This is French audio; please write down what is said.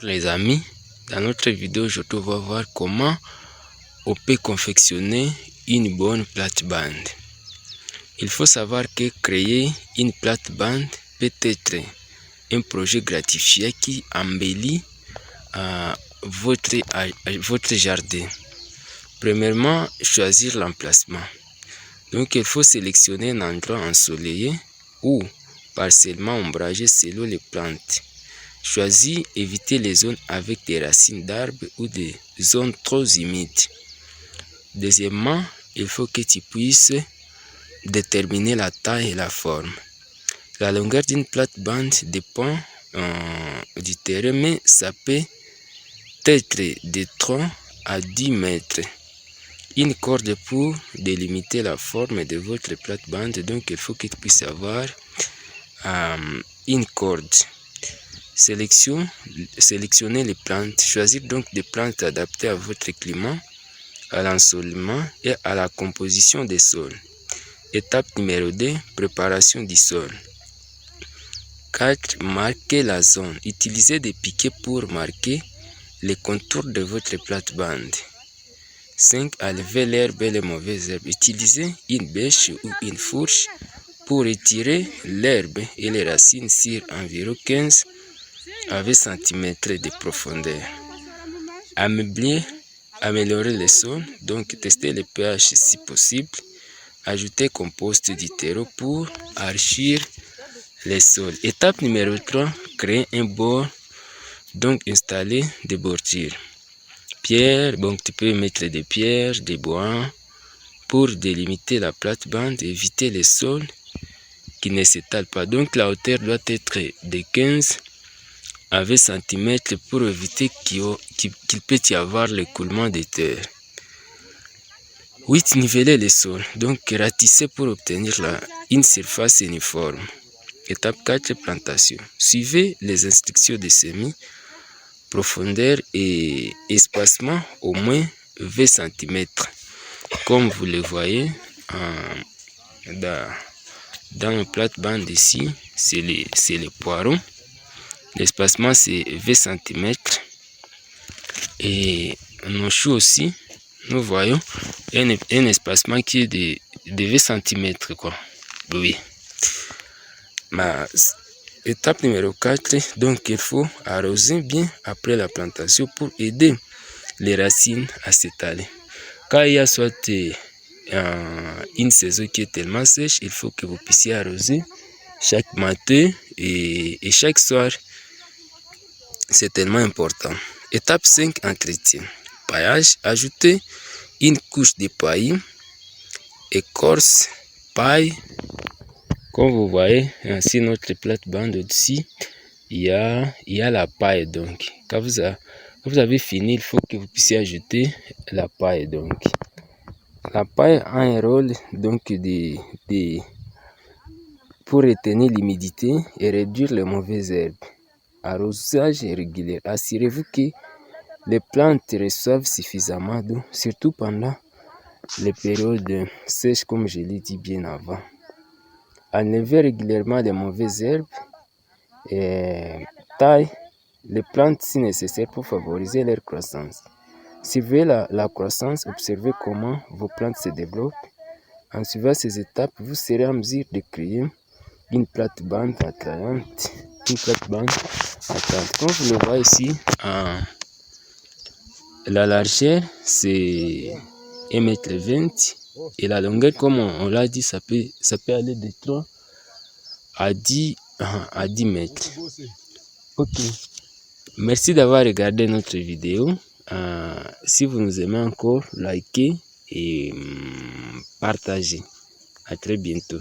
les amis, dans notre vidéo je te vais voir comment on peut confectionner une bonne plate-bande. Il faut savoir que créer une plate-bande peut être un projet gratifiant qui embellit votre jardin. Premièrement, choisir l'emplacement. Donc il faut sélectionner un endroit ensoleillé ou partiellement ombragé selon les plantes. Choisis éviter les zones avec des racines d'arbres ou des zones trop humides. Deuxièmement, il faut que tu puisses déterminer la taille et la forme. La longueur d'une plate-bande dépend du terrain, mais ça peut être de 3 à 10 mètres. Une corde pour délimiter la forme de votre plate-bande, donc il faut que tu puisses avoir une corde. Sélectionnez les plantes. Choisir donc des plantes adaptées à votre climat, à l'ensoleillement et à la composition des sols. Étape numéro 2, préparation du sol. 4. Marquez la zone. Utilisez des piquets pour marquer les contours de votre plate-bande. 5. Enlevez l'herbe et les mauvaises herbes. Utilisez une bêche ou une fourche pour retirer l'herbe et les racines sur environ 15 à 20 cm de profondeur. Améliorer le sol, donc tester le pH si possible. Ajouter compost du terreau pour enrichir les sols. Étape numéro 3, créer un bord, donc installer des bordures. Pierres, donc tu peux mettre des pierres, des bois pour délimiter la plate-bande, éviter les sols qui ne s'étalent pas. Donc la hauteur doit être de 15 à 20 cm pour éviter qu'il peut y avoir l'écoulement des terres. 8. Niveler les sols, donc ratisser pour obtenir une surface uniforme. Étape 4, plantation. Suivez les instructions de semis, profondeur et espacement au moins 20 cm. Comme vous le voyez dans le plate-bande ici, c'est les poireaux. L'espacement c'est 20 cm. Et nos choux aussi, nous voyons un espacement qui est de 20 cm. Oui. Étape numéro 4, donc il faut arroser bien après la plantation pour aider les racines à s'étaler. Quand il y a soit une saison qui est tellement sèche, il faut que vous puissiez arroser chaque matin et chaque soir. C'est tellement important. Étape 5, entretien. Paillage. Ajoutez une couche de paille, écorce, paille. Comme vous voyez, sur notre plate-bande au-dessus, il y a la paille. Donc, quand vous avez fini, il faut que vous puissiez ajouter la paille. Donc, la paille a un rôle donc pour retenir l'humidité et réduire les mauvaises herbes. Arrosage régulier. Assurez-vous que les plantes reçoivent suffisamment d'eau, surtout pendant les périodes sèches, comme je l'ai dit bien avant. Enlevez régulièrement les mauvaises herbes et taille les plantes si nécessaire pour favoriser leur croissance. Suivez la croissance, observez comment vos plantes se développent. En suivant ces étapes, vous serez en mesure de créer une plate-bande attrayante. Comme vous le voyez ici, la largeur c'est 1,20 m et la longueur, comme on l'a dit, ça peut aller de 3 à 10 mètres. Ok, merci d'avoir regardé notre vidéo. Si vous nous aimez encore, likez et partagez. À très bientôt.